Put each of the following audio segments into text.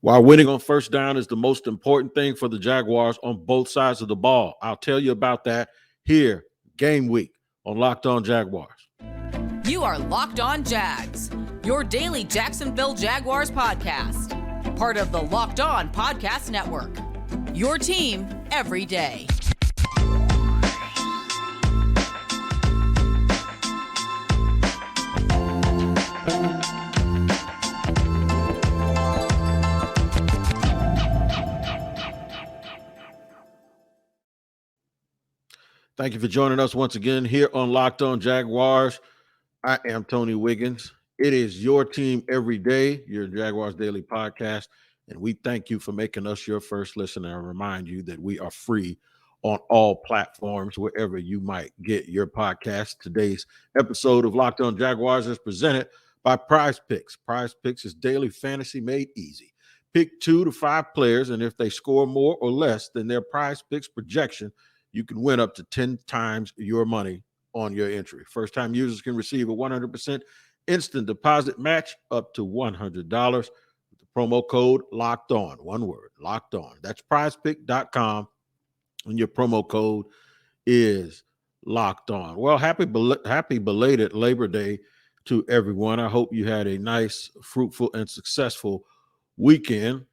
While winning on first down is the most important thing for the Jaguars on both sides of the ball. I'll tell you about that here, game week on Locked On Jaguars. You are Locked On Jags, your daily Jacksonville Jaguars podcast. Part of the Locked On Podcast Network, your team every day. Thank you for joining us once again here on Locked On Jaguars. I am Tony Wiggins. It is your team every day, your Jaguars Daily Podcast, and we thank you for making us your first listener. I remind you that we are free on all platforms, wherever you might get your podcast. Today's episode of Locked On Jaguars is presented by PrizePicks. PrizePicks is daily fantasy made easy. Pick 2 to 5 players, and if they score more or less than their PrizePicks projection, you can win up to 10 times your money on your entry. First-time users can receive a 100% instant deposit match up to $100 with the promo code Locked On. One word, Locked On. That's PrizePick.com, and your promo code is Locked On. Well, happy belated Labor Day to everyone. I hope you had a nice, fruitful, and successful weekend.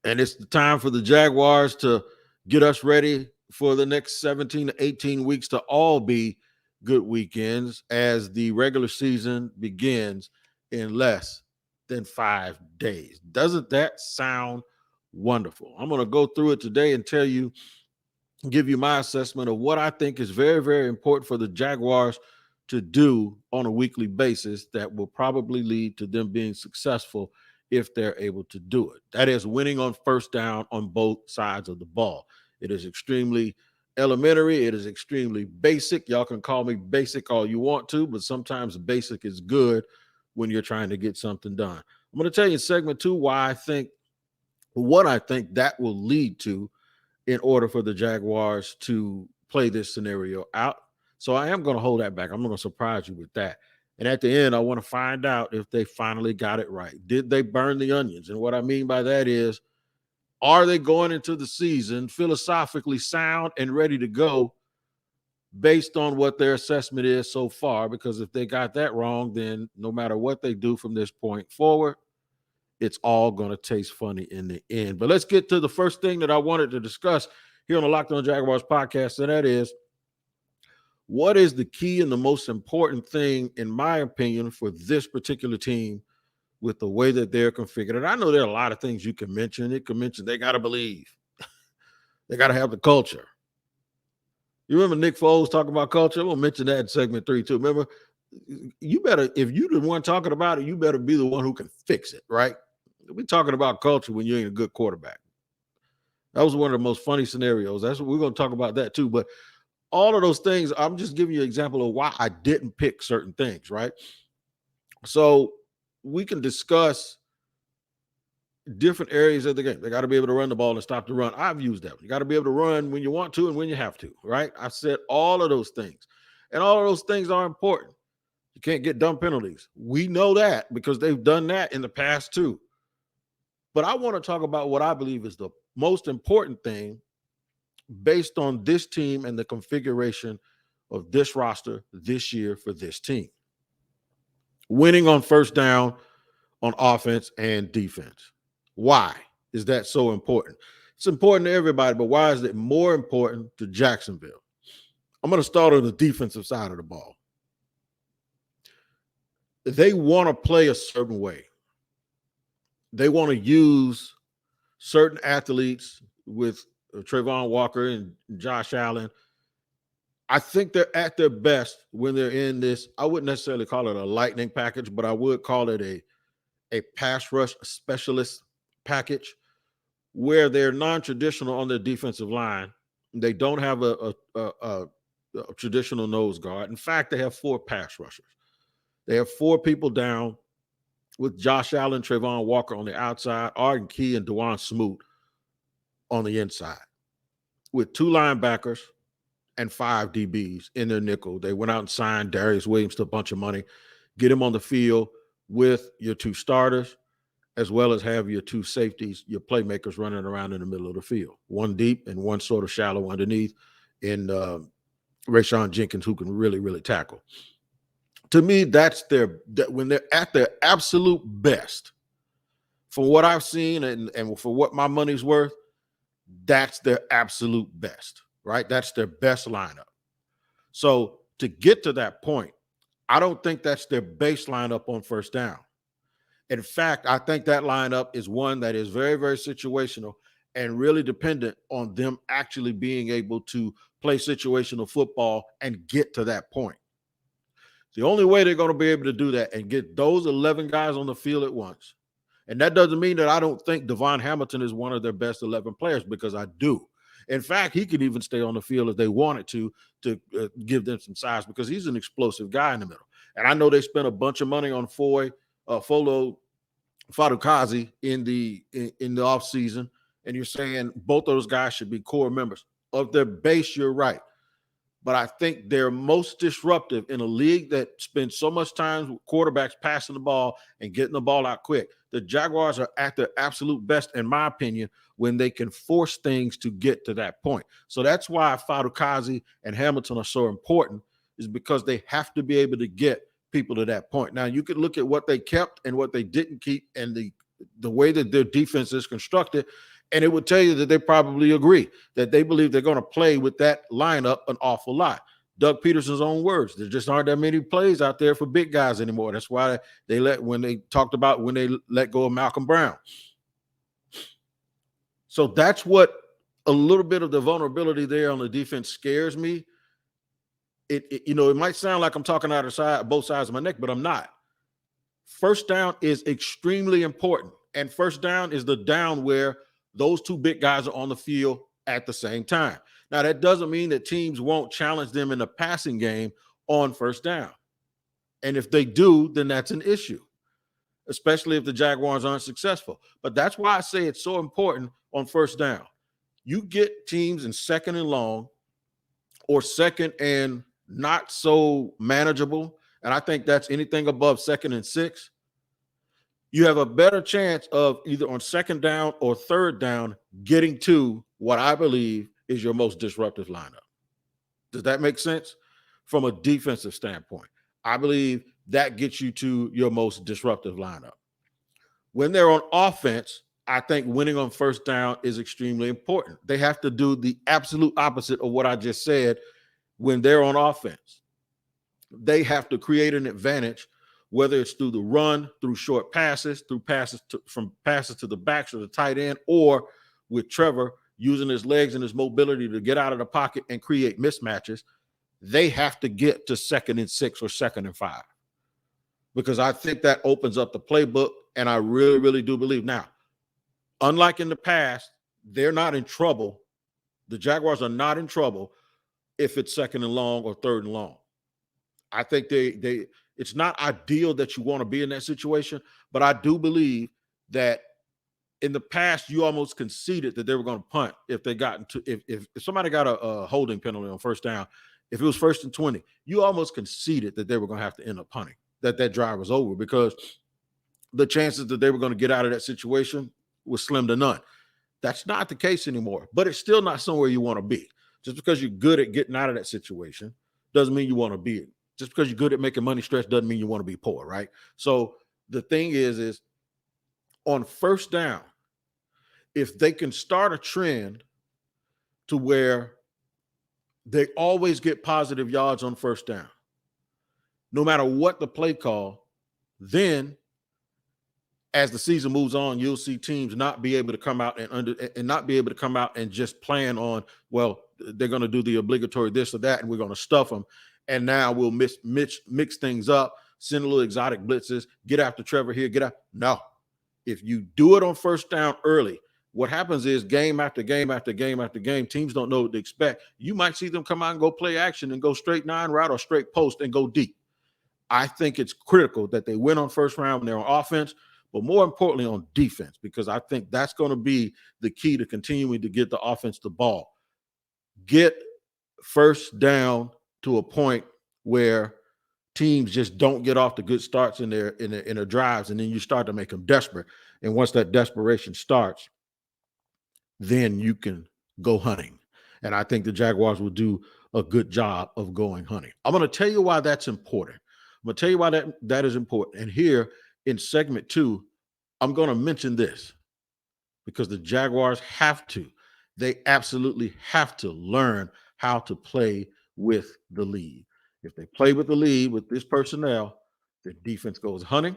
And it's the time for the Jaguars to get us ready for the next 17 to 18 weeks to all be good weekends as the regular season begins in less than 5 days. Doesn't that sound wonderful? I'm going to go through it today and give you my assessment of what I think is very, very important for the Jaguars to do on a weekly basis that will probably lead to them being successful if they're able to do it. That is winning on first down on both sides of the ball. It is extremely elementary. It is extremely basic. Y'all can call me basic all you want to, but sometimes basic is good when you're trying to get something done. I'm going to tell you in segment 2 what I think that will lead to in order for the Jaguars to play this scenario out. So I am going to hold that back. I'm going to surprise you with that. And at the end, I want to find out if they finally got it right. Did they burn the onions? And what I mean by that is, are they going into the season philosophically sound and ready to go based on what their assessment is so far? Because if they got that wrong, then no matter what they do from this point forward, it's all going to taste funny in the end. But let's get to the first thing that I wanted to discuss here on the Locked On Jaguars podcast, and that is, what is the key and the most important thing, in my opinion, for this particular team with the way that they're configured? And I know there are a lot of things you can mention. It can mention they got to believe. They got to have the culture. You remember Nick Foles talking about culture? I'm going to mention that in segment 3 too. Remember, you better, if you're the one talking about it, you better be the one who can fix it, right? We're talking about culture when you ain't a good quarterback. That was one of the most funny scenarios. That's what we're going to talk about that too. But all of those things, I'm just giving you an example of why I didn't pick certain things, right? So we can discuss different areas of the game. They got to be able to run the ball and stop the run. I've used that. You got to be able to run when you want to and when you have to, right? I said all of those things. And all of those things are important. You can't get dumb penalties. We know that because they've done that in the past too. But I want to talk about what I believe is the most important thing based on this team and the configuration of this roster this year for this team. Winning on first down on offense and defense. Why is that so important? It's important to everybody, but why is it more important to Jacksonville? I'm going to start on the defensive side of the ball. They want to play a certain way. They want to use certain athletes with Trayvon Walker and Josh Allen. I think they're at their best when they're in this. I wouldn't necessarily call it a lightning package, but I would call it a pass rush specialist package where they're non-traditional on their defensive line. They don't have a traditional nose guard. In fact, they have 4 pass rushers. They have 4 people down with Josh Allen, Trayvon Walker on the outside, Arden Key and DeJuan Smoot on the inside, with 2 linebackers and 5 DBs in their nickel. They went out and signed Darius Williams to a bunch of money, get him on the field with your 2 starters, as well as have your two safeties, your playmakers running around in the middle of the field, one deep and one sort of shallow underneath, in Rayshawn Jenkins, who can really, really tackle. To me, that's when they're at their absolute best. For what I've seen and for what my money's worth, that's their absolute best, right? That's their best lineup. So to get to that point, I don't think that's their base lineup on first down. In fact, I think that lineup is one that is very, very situational and really dependent on them actually being able to play situational football and get to that point. The only way they're going to be able to do that and get those 11 guys on the field at once. And that doesn't mean that I don't think Devon Hamilton is one of their best 11 players, because I do. In fact, he could even stay on the field if they wanted to give them some size, because he's an explosive guy in the middle. And I know they spent a bunch of money on Folo Fadukazi in the offseason, and you're saying both those guys should be core members of their base. You're right. But I think they're most disruptive in a league that spends so much time with quarterbacks passing the ball and getting the ball out quick. The Jaguars are at their absolute best, in my opinion, when they can force things to get to that point. So that's why Fadukazi and Hamilton are so important, is because they have to be able to get people to that point. Now, you could look at what they kept and what they didn't keep and the way that their defense is constructed, and it would tell you that they probably agree that they believe they're going to play with that lineup an awful lot. Doug Peterson's own words, there just aren't that many plays out there for big guys anymore. That's why when they let go of Malcolm Brown. So that's what a little bit of the vulnerability there on the defense scares me. It might sound like I'm talking out of both sides of my neck, but I'm not. First down is extremely important. And first down is the down where those two big guys are on the field at the same time. Now, that doesn't mean that teams won't challenge them in the passing game on first down. And if they do, then that's an issue, especially if the Jaguars aren't successful. But that's why I say it's so important on first down. You get teams in second and long or second and not so manageable, and I think that's anything above second and 6, you have a better chance of either on second down or third down getting to what I believe is your most disruptive lineup. Does that make sense? From a defensive standpoint, I believe that gets you to your most disruptive lineup. When they're on offense, I think winning on first down is extremely important. They have to do the absolute opposite of what I just said. When they're on offense, they have to create an advantage, whether it's through the run, through short passes, through passes to the backs or the tight end, or with Trevor using his legs and his mobility to get out of the pocket and create mismatches. They have to get to second and 6 or second and 5, because I think that opens up the playbook, and I really, really do believe. Now, unlike in the past, they're not in trouble. The Jaguars are not in trouble if it's second and long or third and long. I think it's not ideal that you want to be in that situation, but I do believe that in the past you almost conceded that they were going to punt if they got into if somebody got a holding penalty on first down. If it was 1st and 20, you almost conceded that they were going to have to end up punting, that drive was over, because the chances that they were going to get out of that situation was slim to none. That's not the case anymore, but it's still not somewhere you want to be. Just because you're good at getting out of that situation doesn't mean you want to be it. Just because you're good at making money stretch doesn't mean you want to be poor, right? So the thing is on first down, if they can start a trend to where they always get positive yards on first down, no matter what the play call, then as the season moves on, you'll see teams not be able to come out and not be able to come out and just plan on, well, they're going to do the obligatory this or that, and we're going to stuff them. And now we'll mix things up, send a little exotic blitzes, get after Trevor here, get out. No. If you do it on first down early, what happens is game after game after game after game, teams don't know what to expect. You might see them come out and go play action and go straight 9 route or straight post and go deep. I think it's critical that they win on first round when they're on offense, but more importantly on defense, because I think that's going to be the key to continuing to get the offense the ball. Get first down to a point where teams just don't get off the good starts in their drives, and then you start to make them desperate. And once that desperation starts, then you can go hunting. And I think the Jaguars will do a good job of going hunting. I'm going to tell you why that's important. I'm going to tell you why that is important. And here in segment 2, I'm going to mention this because the Jaguars they absolutely have to learn how to play with the lead. If they play with the lead with this personnel, the defense goes hunting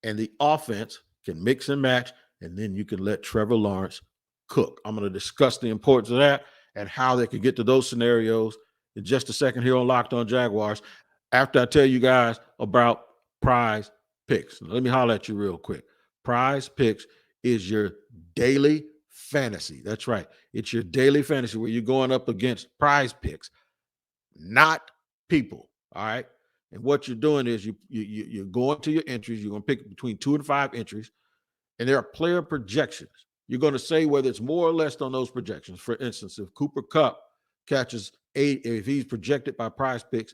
and the offense can mix and match, and then you can let Trevor Lawrence cook. I'm going to discuss the importance of that and how they can get to those scenarios in just a second here on Locked On Jaguars after I tell you guys about PrizePicks. Let me holler at you real quick. PrizePicks is your daily fantasy. That's right. It's your daily fantasy where you're going up against PrizePicks, not people. All right. And what you're doing is you're going to your entries. You're going to pick between 2 and 5 entries, and there are player projections. You're going to say whether it's more or less on those projections. For instance, if Cooper Kupp catches 8, if he's projected by PrizePicks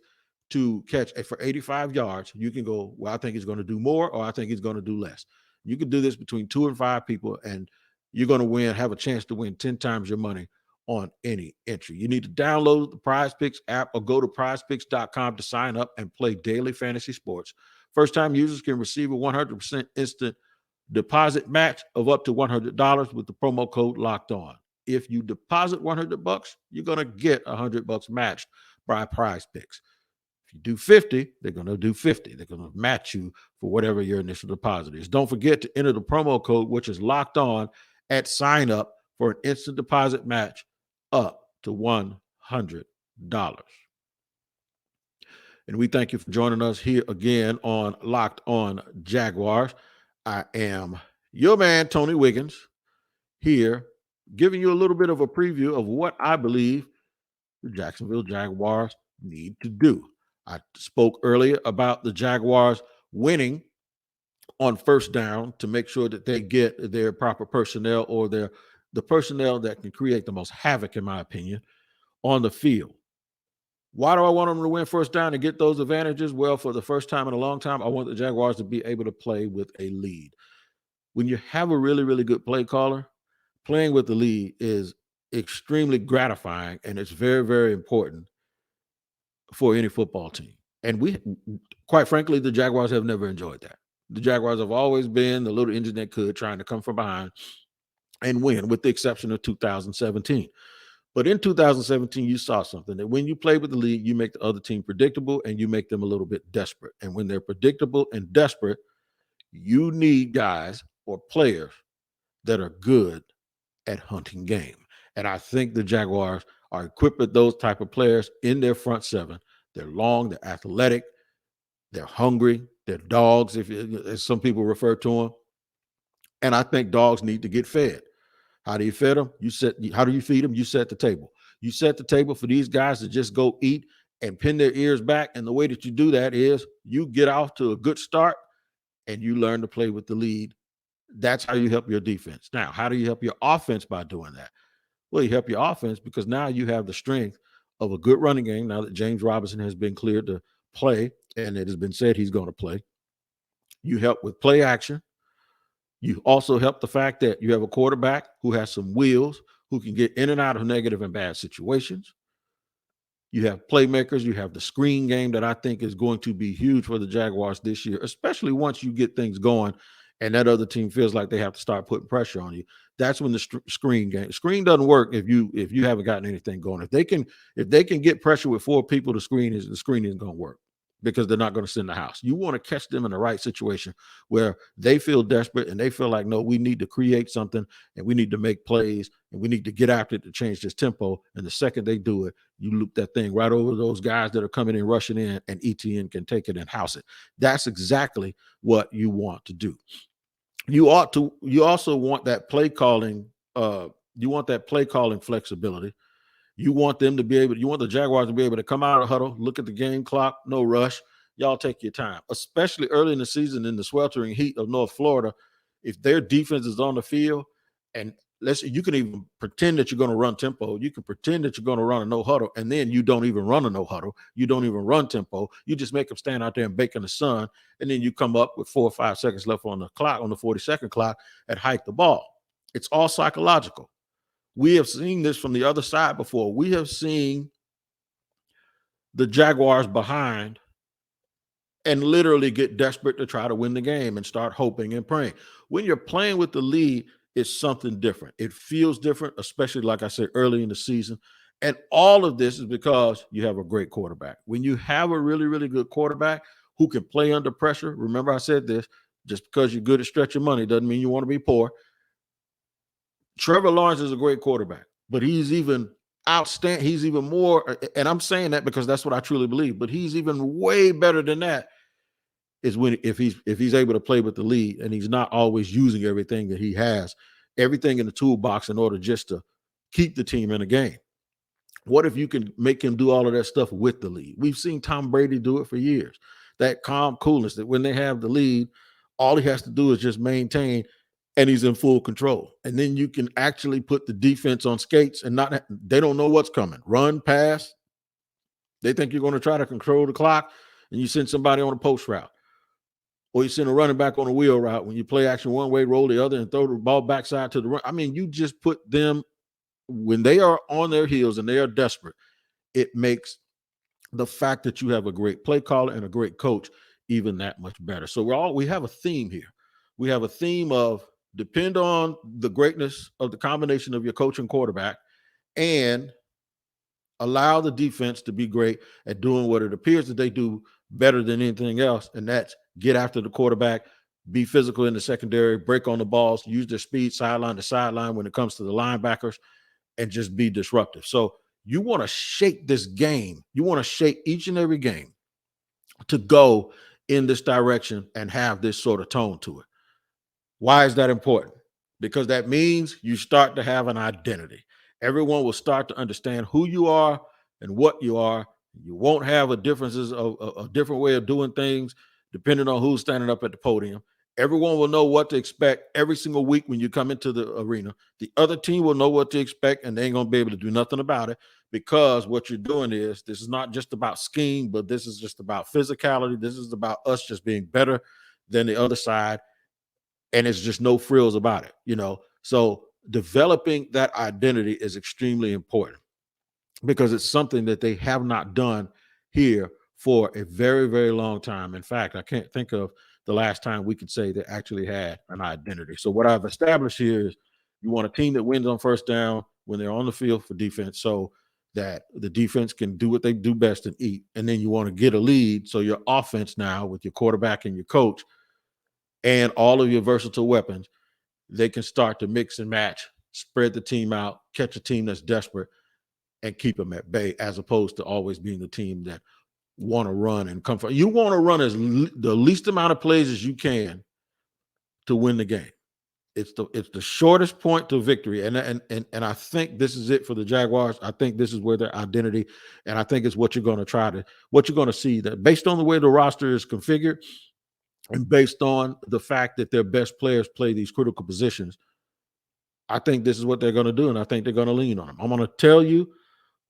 to catch for 85 yards, you can go, well, I think he's going to do more, or I think he's going to do less. You can do this between 2 and 5 people, and you're going to have a chance to win 10 times your money on any entry. You need to download the PrizePicks app or go to prizepicks.com to sign up and play daily fantasy sports. First-time users can receive a 100% instant deposit match of up to $100 with the promo code Locked On. If you deposit $100, you're going to get $100 matched by PrizePicks. If you do 50, they're going to do 50. They're going to match you for whatever your initial deposit is. Don't forget to enter the promo code, which is Locked On, at sign up for an instant deposit match up to $100. And we thank you for joining us here again on Locked On Jaguars. I am your man, Tony Wiggins, here giving you a little bit of a preview of what I believe the Jacksonville Jaguars need to do. I spoke earlier about the Jaguars winning on first down to make sure that they get their proper personnel or the personnel that can create the most havoc, in my opinion, on the field. Why do I want them to win first down and get those advantages? Well, for the first time in a long time, I want the Jaguars to be able to play with a lead. When you have a really, really good play caller, playing with the lead is extremely gratifying, and it's very, very important for any football team. And quite frankly, the Jaguars have never enjoyed that. The Jaguars have always been the little engine that could, trying to come from behind and win, with the exception of 2017. But in 2017, you saw something that when you play with the lead, you make the other team predictable and you make them a little bit desperate. And when they're predictable and desperate, you need guys or players that are good at hunting game. And I think the Jaguars are equipped with those type of players in their front seven. They're long, they're athletic, they're hungry, they're dogs, as some people refer to them. And I think dogs need to get fed. How do you feed them? How do you feed them? You set the table. You set the table for these guys to just go eat and pin their ears back. And the way that you do that is you get off to a good start and you learn to play with the lead. That's how you help your defense. Now, how do you help your offense by doing that? Well, you help your offense because now you have the strength of a good running game now that James Robinson has been cleared to play and it has been said he's going to play. You help with play action. You also help the fact that you have a quarterback who has some wheels, who can get in and out of negative and bad situations. You have playmakers. You have the screen game that I think is going to be huge for the Jaguars this year, especially once you get things going and that other team feels like they have to start putting pressure on you. That's when the screen doesn't work if you haven't gotten anything going. If they can get pressure with 4 people, the screen isn't going to work because they're not going to sit in the house. You want to catch them in the right situation where they feel desperate and they feel like, no, we need to create something and we need to make plays and we need to get after it to change this tempo. And the second they do it, you loop that thing right over those guys that are coming in, rushing in, and ETN can take it and house it. That's exactly what you want to do. You also want that play calling. You want that play calling flexibility. You want the Jaguars to be able to come out of the huddle, look at the game clock, no rush. Y'all take your time, especially early in the season in the sweltering heat of North Florida. If their defense is on the field and you can even pretend that you're going to run tempo. You can pretend that you're going to run a no huddle, and then you don't even run a no huddle. You don't even run tempo. You just make them stand out there and bake in the sun, and then you come up with 4 or 5 seconds left on the clock, on the 40-second clock, and hike the ball. It's all psychological. We have seen this from the other side before. We have seen the Jaguars behind and literally get desperate to try to win the game and start hoping and praying. When you're playing with the lead, it's something different. It feels different, especially like I said early in the season. And all of this is because you have a great quarterback. When you have a really, really good quarterback who can play under pressure, remember I said this, just because you're good at stretching money doesn't mean you want to be poor. Trevor Lawrence is a great quarterback, but he's even outstanding. He's even more, and I'm saying that because that's what I truly believe, but he's even way better than that is when if he's able to play with the lead and he's not always using everything that he has, everything in the toolbox in order just to keep the team in a game. What if you can make him do all of that stuff with the lead? We've seen Tom Brady do it for years. That calm coolness that when they have the lead, all he has to do is just maintain and he's in full control. And then you can actually put the defense on skates and they don't know what's coming. Run, pass. They think you're going to try to control the clock and you send somebody on a post route. Or you send a running back on a wheel route when you play action one way, roll the other, and throw the ball backside to the run. I mean, you just put them when they are on their heels and they are desperate. It makes the fact that you have a great play caller and a great coach even that much better. So we have a theme here. We have a theme of depend on the greatness of the combination of your coach and quarterback, and allow the defense to be great at doing what it appears that they do better than anything else, and that's get after the quarterback, be physical in the secondary, break on the balls, use their speed sideline to sideline when it comes to the linebackers, and just be disruptive. So you want to shape this game. You want to shape each and every game to go in this direction and have this sort of tone to it. Why is that important? Because that means you start to have an identity. Everyone will start to understand who you are and what you are. You won't have a different way of doing things depending on who's standing up at the podium. Everyone will know what to expect every single week when you come into the arena. The other team will know what to expect, and they ain't going to be able to do nothing about it, because what you're doing is this is not just about scheme, but this is just about physicality. This is about us just being better than the other side, and it's just no frills about it, So developing that identity is extremely important because it's something that they have not done here for a very, very long time. In fact, I can't think of the last time we could say they actually had an identity. So what I've established here is you want a team that wins on first down when they're on the field for defense, so that the defense can do what they do best and eat. And then you want to get a lead, so your offense now with your quarterback and your coach and all of your versatile weapons, they can start to mix and match, spread the team out, catch a team that's desperate, and keep them at bay, as opposed to always being the team that want to run and come from. You want to run the least amount of plays as you can to win the game. It's the shortest point to victory, and I think this is it for the Jaguars. I think this is where their identity, and I think it's what you're going to see, that based on the way the roster is configured, and based on the fact that their best players play these critical positions, I think this is what they're going to do, and I think they're going to lean on them. I'm going to tell you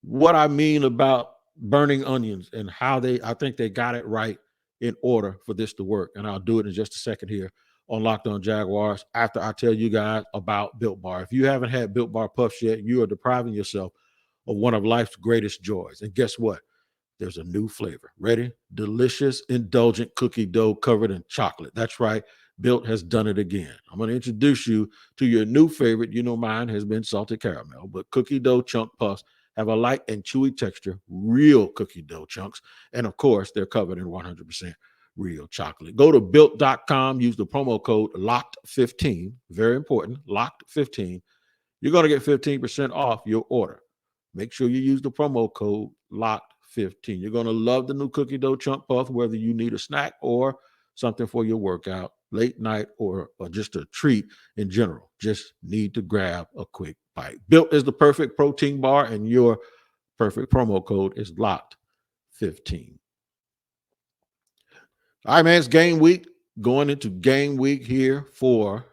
what I mean about burning onions and how I think they got it right in order for this to work. And I'll do it in just a second here on Locked On Jaguars after I tell you guys about Built Bar. If you haven't had Built Bar Puffs yet, you are depriving yourself of one of life's greatest joys. And guess what? There's a new flavor. Ready? Delicious, indulgent cookie dough covered in chocolate. That's right. Built has done it again. I'm going to introduce you to your new favorite. You know mine has been salted caramel, but cookie dough chunk puffs have a light and chewy texture, real cookie dough chunks. And of course, they're covered in 100% real chocolate. Go to built.com, use the promo code LOCKED15. Very important, LOCKED15. You're going to get 15% off your order. Make sure you use the promo code LOCKED15. You're going to love the new cookie dough chunk puff, whether you need a snack or something for your workout, late night, or just a treat in general. Just need to grab a quick bite. Built is the perfect protein bar, and your perfect promo code is LOCKED15. All right, man, it's game week. Going into game week here for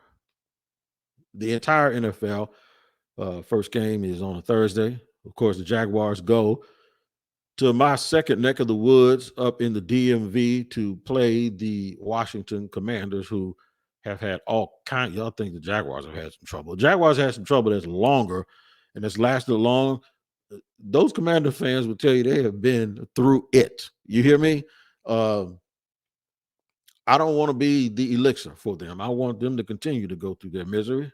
the entire NFL. First game is on a Thursday. Of course, the Jaguars go to my second neck of the woods up in the DMV to play the Washington Commanders, who have had all kind. Y'all think the Jaguars have had some trouble. Jaguars had some trouble that's longer and that's lasted long. Those Commander fans will tell you they have been through it. You hear me? I don't want to be the elixir for them. I want them to continue to go through their misery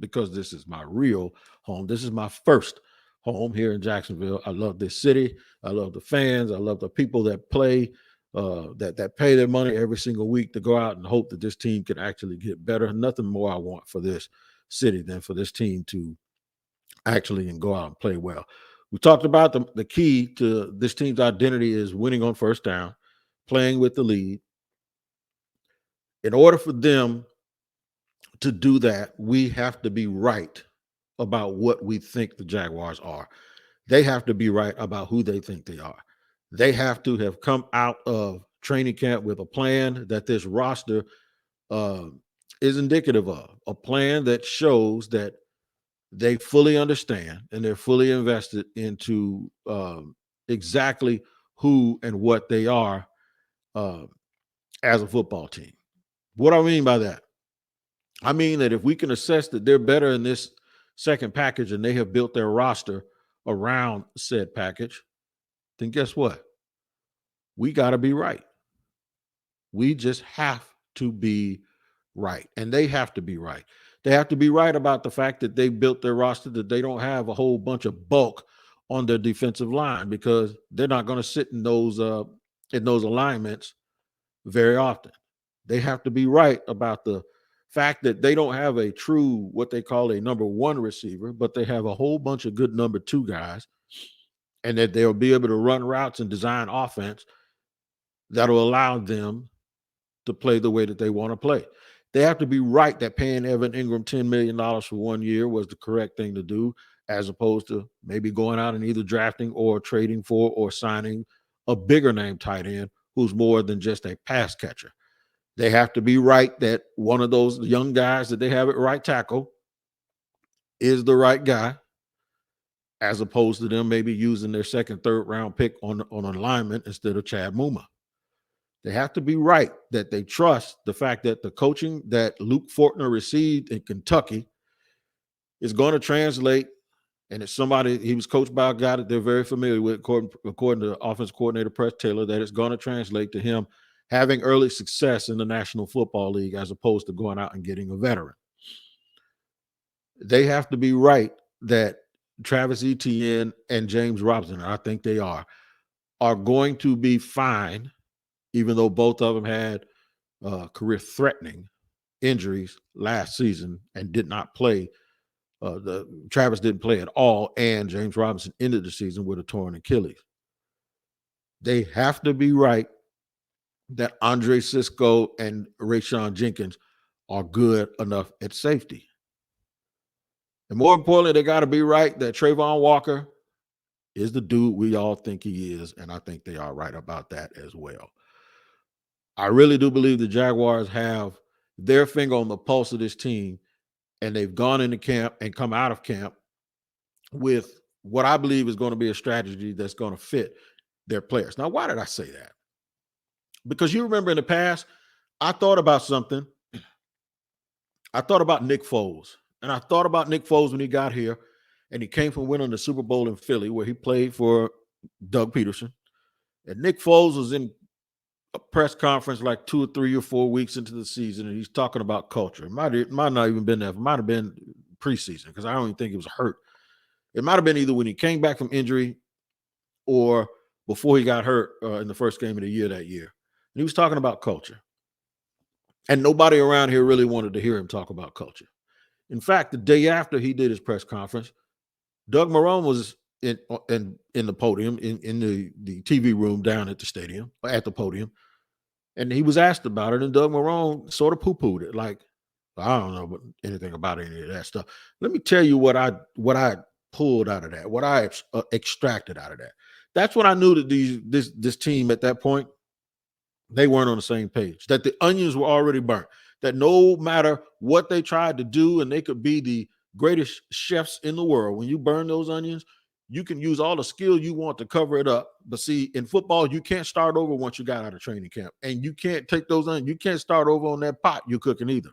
because this is my real home. This is my first home here in Jacksonville. I love this city. I love the fans. I love the people that play, that pay their money every single week to go out and hope that this team can actually get better. Nothing more I want for this city than for this team to actually and go out and play well. We talked about the key to this team's identity is winning on first down, playing with the lead. In order for them to do that, we have to be right about what we think the Jaguars are. They have to be right about who they think they are. They have to have come out of training camp with a plan that this roster is indicative of, a plan that shows that they fully understand and they're fully invested into exactly who and what they are as a football team. What do I mean by that? I mean that if we can assess that they're better in this second package and they have built their roster around said package, then guess what? We got to be right. We just have to be right. And they have to be right. They have to be right about the fact that they built their roster, that they don't have a whole bunch of bulk on their defensive line because they're not going to sit in those alignments very often. They have to be right about the fact that they don't have a true, what they call a number one receiver, but they have a whole bunch of good number two guys, and that they'll be able to run routes and design offense that'll allow them to play the way that they want to play. They have to be right that paying Evan Ingram $10 million for 1 year was the correct thing to do, as opposed to maybe going out and either drafting or trading for or signing a bigger name tight end who's more than just a pass catcher. They have to be right that one of those young guys that they have at right tackle is the right guy, as opposed to them maybe using their second, third round pick on alignment instead of Chad Muma. They have to be right that they trust the fact that the coaching that Luke Fortner received in Kentucky is going to translate, and it's somebody, he was coached by a guy that they're very familiar with, according to offensive coordinator Press Taylor, that it's going to translate to him having early success in the National Football League as opposed to going out and getting a veteran. They have to be right that Travis Etienne and James Robinson, I think they are going to be fine, even though both of them had career-threatening injuries last season and did not play. Travis didn't play at all, and James Robinson ended the season with a torn Achilles. They have to be right that Andre Sisco and Rayshon Jenkins are good enough at safety. And more importantly, they got to be right that Trayvon Walker is the dude we all think he is, and I think they are right about that as well. I really do believe the Jaguars have their finger on the pulse of this team, and they've gone into camp and come out of camp with what I believe is going to be a strategy that's going to fit their players. Now, why did I say that? Because you remember in the past, I thought about something. I thought about Nick Foles. And I thought about Nick Foles when he got here, and he came from winning the Super Bowl in Philly, where he played for Doug Peterson. And Nick Foles was in a press conference like 2 or 3 or 4 weeks into the season, and he's talking about culture. It might not even been that. It might have been preseason, because I don't even think he was hurt. It might have been either when he came back from injury or before he got hurt in the first game of the year that year. And he was talking about culture. And nobody around here really wanted to hear him talk about culture. In fact, the day after he did his press conference, Doug Marrone was in the podium, in the TV room down at the stadium, at the podium. And he was asked about it, and Doug Marrone sort of poo-pooed it, like, I don't know anything about any of that stuff. Let me tell you what I pulled out of that, what I extracted out of that. That's when I knew that this team at that point, they weren't on the same page, that the onions were already burnt, that no matter what they tried to do, and they could be greatest chefs in the world, when you burn those onions, you can use all the skill you want to cover it up. But see, in football, you can't start over once you got out of training camp. And you can't take those onions, you can't start over on that pot you're cooking either.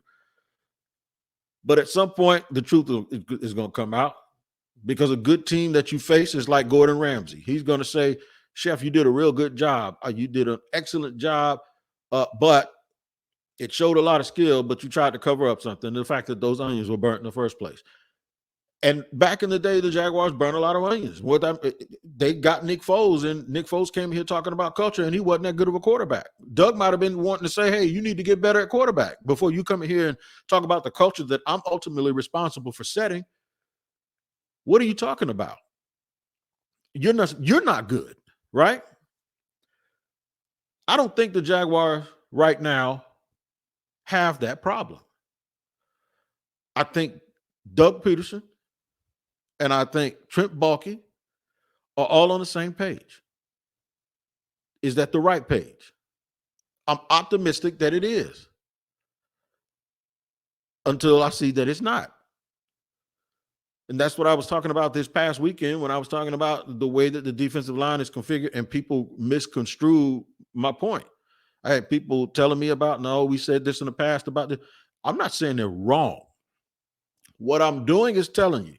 But at some point, the truth is going to come out, because a good team that you face is like Gordon Ramsay. He's going to say, Chef, you did a real good job. You did an excellent job, but it showed a lot of skill, but you tried to cover up something. The fact that those onions were burnt in the first place. And back in the day, the Jaguars burned a lot of onions. They got Nick Foles, and Nick Foles came here talking about culture, and he wasn't that good of a quarterback. Doug might have been wanting to say, hey, you need to get better at quarterback before you come in here and talk about the culture that I'm ultimately responsible for setting. What are you talking about? You're not good, right? I don't think the Jaguars right now have that problem. I think Doug Peterson and I think Trent Baalke are all on the same page. Is that the right page? I'm optimistic that it is, until I see that it's not. And that's what I was talking about this past weekend when I was talking about the way that the defensive line is configured, and people misconstrued my point. I had people telling me about, no, we said this in the past about this. I'm not saying they're wrong. What I'm doing is telling you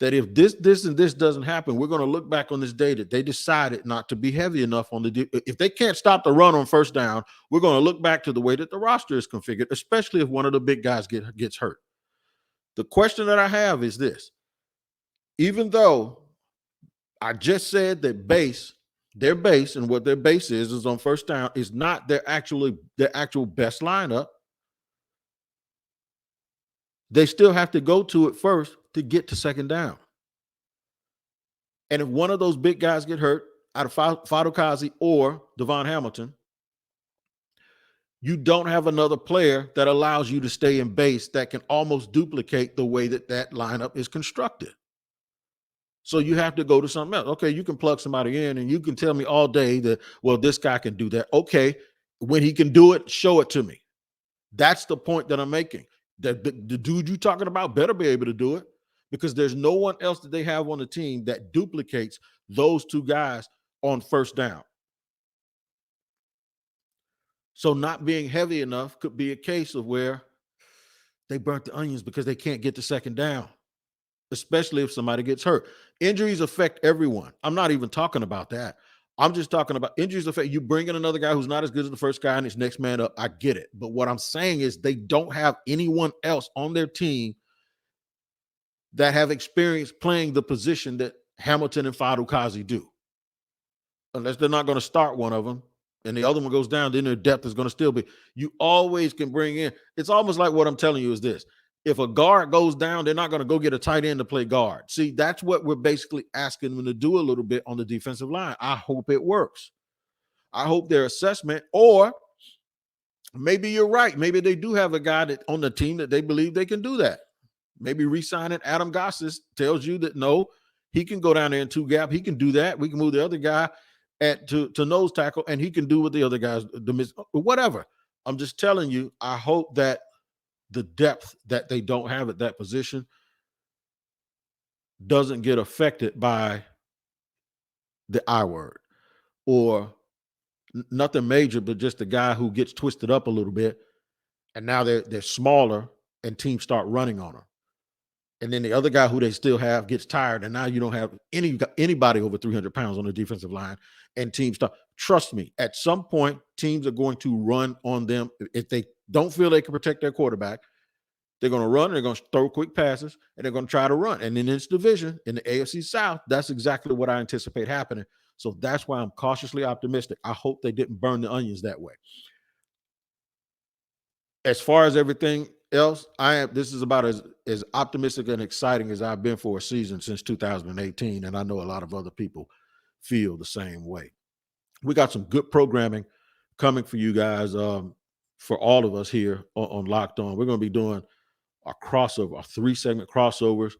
that if this, and this doesn't happen, we're going to look back on this day that they decided not to be heavy enough on if they can't stop the run on first down, we're going to look back to the way that the roster is configured, especially if one of the big guys gets hurt. The question that I have is this: even though I just said that their base and what their base is on first down is not their actual best lineup, they still have to go to it first to get to second down. And if one of those big guys get hurt, out of Fadokazi or Devon Hamilton, you don't have another player that allows you to stay in base that can almost duplicate the way that lineup is constructed. So you have to go to something else. Okay, you can plug somebody in and you can tell me all day that, well, this guy can do that. Okay, when he can do it, show it to me. That's the point that I'm making. The dude you're talking about better be able to do it, because there's no one else that they have on the team that duplicates those two guys on first down. So not being heavy enough could be a case of where they burnt the onions because they can't get to second down, especially if somebody gets hurt. Injuries affect everyone. I'm not even talking about that. I'm just talking about injuries affect you. Bring in another guy who's not as good as the first guy and it's next man up. I get it. But what I'm saying is they don't have anyone else on their team that have experience playing the position that Hamilton and Fadokazi do. Unless they're not going to start one of them and the other one goes down, then their depth is going to still be. You always can bring in. It's almost like what I'm telling you is this. If a guard goes down, they're not going to go get a tight end to play guard. See, that's what we're basically asking them to do a little bit on the defensive line. I hope it works. I hope their assessment, or maybe you're right. Maybe they do have a guy that on the team that they believe they can do that. Maybe re-signing Adam Gossis tells you that no, he can go down there in two gap. He can do that. We can move the other guy to nose tackle, and he can do what the other guys, whatever. I'm just telling you, I hope that the depth that they don't have at that position doesn't get affected by the I word, or nothing major, but just a guy who gets twisted up a little bit, and now they're smaller and teams start running on them. And then the other guy who they still have gets tired, and now you don't have anybody over 300 pounds on the defensive line, and teams start. Trust me, at some point, teams are going to run on them. If they don't feel they can protect their quarterback, they're going to run, they're going to throw quick passes, and they're going to try to run. And in this division, in the AFC South, that's exactly what I anticipate happening. So that's why I'm cautiously optimistic. I hope they didn't burn the onions that way. As far as everything else, this is about as optimistic and exciting as I've been for a season since 2018, and I know a lot of other people feel the same way. We got some good programming coming for you guys, for all of us here on Locked On. We're going to be doing our crossover, our 3-segment crossovers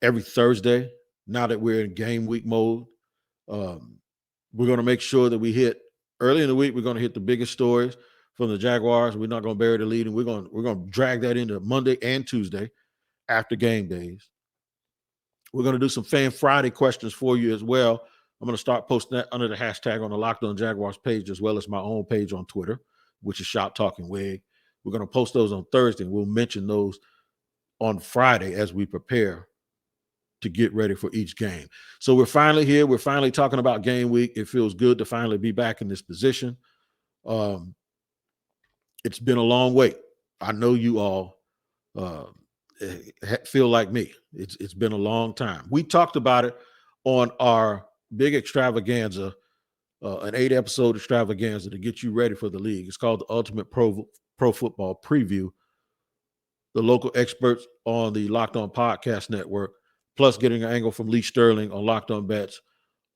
every Thursday. Now that we're in game week mode, we're going to make sure that we hit early in the week. We're going to hit the biggest stories from the Jaguars. We're not going to bury the lead, and we're going to drag that into Monday and Tuesday. after game days. We're going to do some Fan Friday questions for you as well. I'm going to start posting that under the hashtag on the Locked On Jaguars page, as well as my own page on Twitter, which is Shop Talking Wig. We're going to post those on Thursday, and we'll mention those on Friday as we prepare to get ready for each game. So we're finally here. We're finally talking about game week. It feels good to finally be back in this position. It's been a long wait. I know you all feel like me. It's been a long time. We talked about it on our big extravaganza, an 8-episode extravaganza to get you ready for the league. It's called the Ultimate Pro Football Preview. The local experts on the Locked On Podcast Network, plus getting an angle from Lee Sterling on Locked On Bets,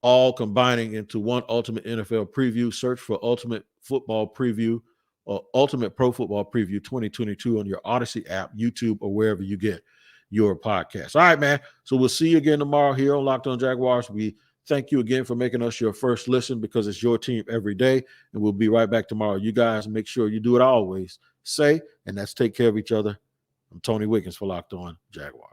all combining into one Ultimate NFL Preview. Search for Ultimate Football Preview or Ultimate Pro Football Preview 2022 on your Odyssey app, YouTube, or wherever you get your podcast. All right, man. So we'll see you again tomorrow here on Locked On Jaguars. We thank you again for making us your first listen, because it's your team every day, and we'll be right back tomorrow. You guys make sure you do it always. Say, and that's take care of each other. I'm Tony Wiggins for Locked On Jaguars.